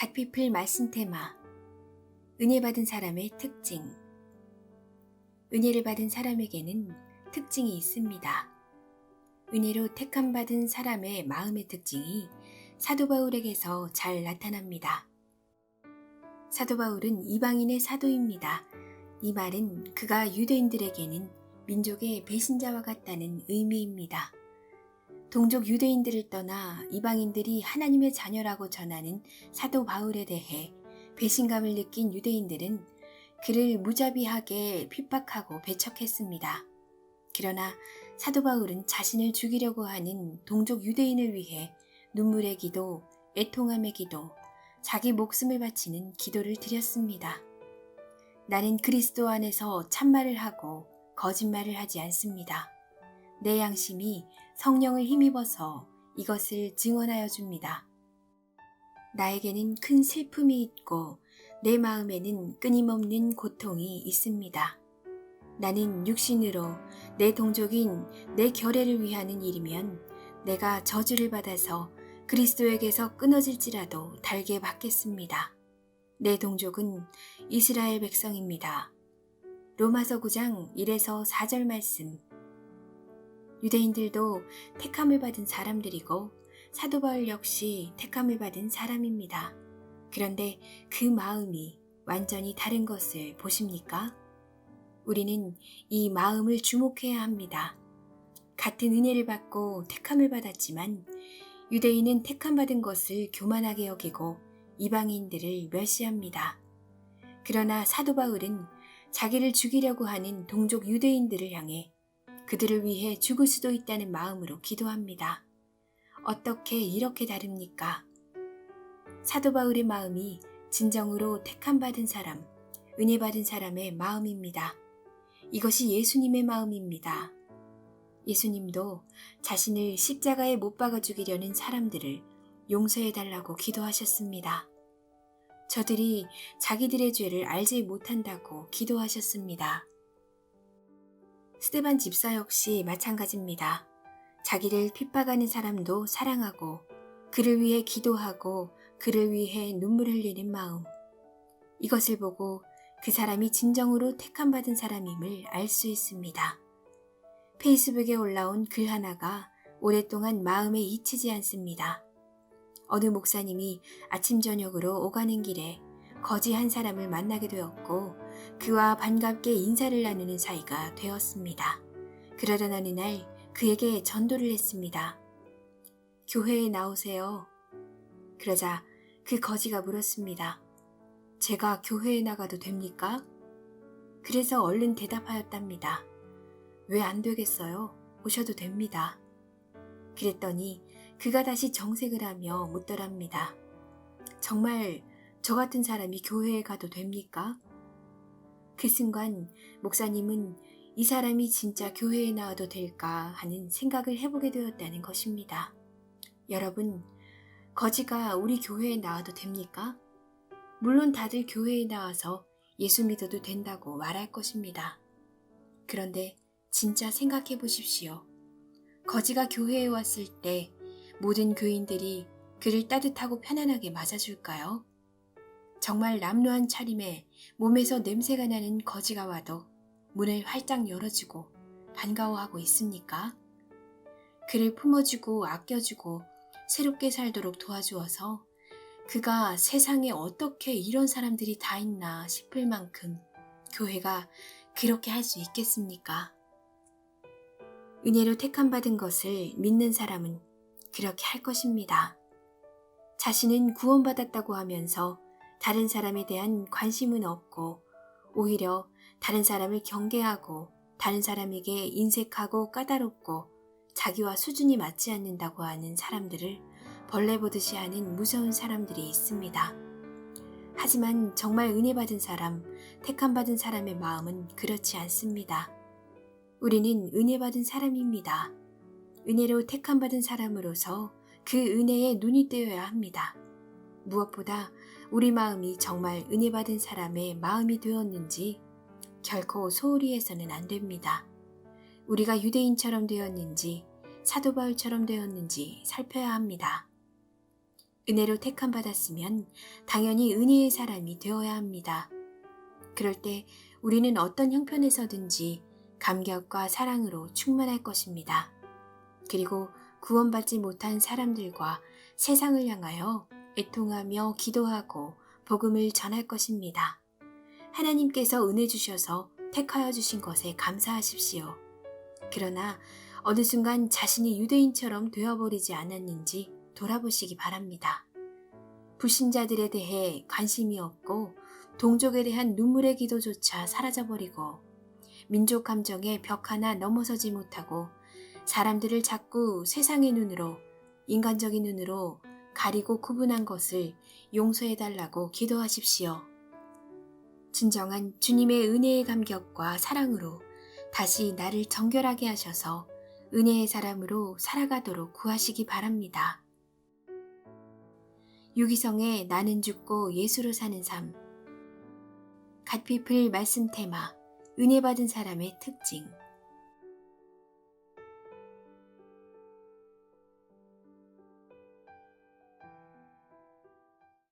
갓피플 말씀 테마 은혜 받은 사람의 특징. 은혜를 받은 사람에게는 특징이 있습니다. 은혜로 택함 받은 사람의 마음의 특징이 사도 바울에게서 잘 나타납니다. 사도 바울은 이방인의 사도입니다. 이 말은 그가 유대인들에게는 민족의 배신자와 같다는 의미입니다. 동족 유대인들을 떠나 이방인들이 하나님의 자녀라고 전하는 사도 바울에 대해 배신감을 느낀 유대인들은 그를 무자비하게 핍박하고 배척했습니다. 그러나 사도 바울은 자신을 죽이려고 하는 동족 유대인을 위해 눈물의 기도, 애통함의 기도, 자기 목숨을 바치는 기도를 드렸습니다. 나는 그리스도 안에서 참말을 하고 거짓말을 하지 않습니다. 내 양심이 성령을 힘입어서 이것을 증언하여 줍니다. 나에게는 큰 슬픔이 있고 내 마음에는 끊임없는 고통이 있습니다. 나는 육신으로 내 동족인 내 결애를 위하는 일이면 내가 저주를 받아서 그리스도에게서 끊어질지라도 달게 받겠습니다. 내 동족은 이스라엘 백성입니다. 로마서 9장 1에서 4절 말씀. 유대인들도 택함을 받은 사람들이고 사도 바울 역시 택함을 받은 사람입니다. 그런데 그 마음이 완전히 다른 것을 보십니까? 우리는 이 마음을 주목해야 합니다. 같은 은혜를 받고 택함을 받았지만 유대인은 택함 받은 것을 교만하게 여기고 이방인들을 멸시합니다. 그러나 사도 바울은 자기를 죽이려고 하는 동족 유대인들을 향해 그들을 위해 죽을 수도 있다는 마음으로 기도합니다. 어떻게 이렇게 다릅니까? 사도 바울의 마음이 진정으로 택함 받은 사람, 은혜 받은 사람의 마음입니다. 이것이 예수님의 마음입니다. 예수님도 자신을 십자가에 못 박아 죽이려는 사람들을 용서해달라고 기도하셨습니다. 저들이 자기들의 죄를 알지 못한다고 기도하셨습니다. 스데반 집사 역시 마찬가지입니다. 자기를 핍박하는 사람도 사랑하고 그를 위해 기도하고 그를 위해 눈물 흘리는 마음. 이것을 보고 그 사람이 진정으로 택함받은 사람임을 알 수 있습니다. 페이스북에 올라온 글 하나가 오랫동안 마음에 잊히지 않습니다. 어느 목사님이 아침 저녁으로 오가는 길에 거지 한 사람을 만나게 되었고 그와 반갑게 인사를 나누는 사이가 되었습니다. 그러던 어느 날 그에게 전도를 했습니다. 교회에 나오세요. 그러자 그 거지가 물었습니다. 제가 교회에 나가도 됩니까? 그래서 얼른 대답하였답니다. 왜 안 되겠어요? 오셔도 됩니다. 그랬더니 그가 다시 정색을 하며 묻더랍니다. 정말 저 같은 사람이 교회에 가도 됩니까? 그 순간 목사님은 이 사람이 진짜 교회에 나와도 될까 하는 생각을 해보게 되었다는 것입니다. 여러분, 거지가 우리 교회에 나와도 됩니까? 물론 다들 교회에 나와서 예수 믿어도 된다고 말할 것입니다. 그런데 진짜 생각해 보십시오. 거지가 교회에 왔을 때 모든 교인들이 그를 따뜻하고 편안하게 맞아줄까요? 정말 남루한 차림에 몸에서 냄새가 나는 거지가 와도 문을 활짝 열어주고 반가워하고 있습니까? 그를 품어주고 아껴주고 새롭게 살도록 도와주어서 그가 세상에 어떻게 이런 사람들이 다 있나 싶을 만큼 교회가 그렇게 할 수 있겠습니까? 은혜로 택함받은 것을 믿는 사람은 그렇게 할 것입니다. 자신은 구원받았다고 하면서 다른 사람에 대한 관심은 없고 오히려 다른 사람을 경계하고 다른 사람에게 인색하고 까다롭고 자기와 수준이 맞지 않는다고 하는 사람들을 벌레 보듯이 하는 무서운 사람들이 있습니다. 하지만 정말 은혜 받은 사람, 택함 받은 사람의 마음은 그렇지 않습니다. 우리는 은혜 받은 사람입니다. 은혜로 택함 받은 사람으로서 그 은혜에 눈이 뜨여야 합니다. 무엇보다 우리 마음이 정말 은혜 받은 사람의 마음이 되었는지 결코 소홀히 해서는 안 됩니다. 우리가 유대인처럼 되었는지 사도 바울처럼 되었는지 살펴야 합니다. 은혜로 택함받았으면 당연히 은혜의 사람이 되어야 합니다. 그럴 때 우리는 어떤 형편에서든지 감격과 사랑으로 충만할 것입니다. 그리고 구원받지 못한 사람들과 세상을 향하여 애통하며 기도하고 복음을 전할 것입니다. 하나님께서 은혜 주셔서 택하여 주신 것에 감사하십시오. 그러나 어느 순간 자신이 유대인처럼 되어버리지 않았는지 돌아보시기 바랍니다. 불신자들에 대해 관심이 없고 동족에 대한 눈물의 기도조차 사라져버리고 민족 감정의 벽 하나 넘어서지 못하고 사람들을 자꾸 세상의 눈으로, 인간적인 눈으로 가리고 구분한 것을 용서해달라고 기도하십시오. 진정한 주님의 은혜의 감격과 사랑으로 다시 나를 정결하게 하셔서 은혜의 사람으로 살아가도록 구하시기 바랍니다. 유기성의 나는 죽고 예수로 사는 삶. 갓피플 말씀 테마, 은혜 받은 사람의 특징.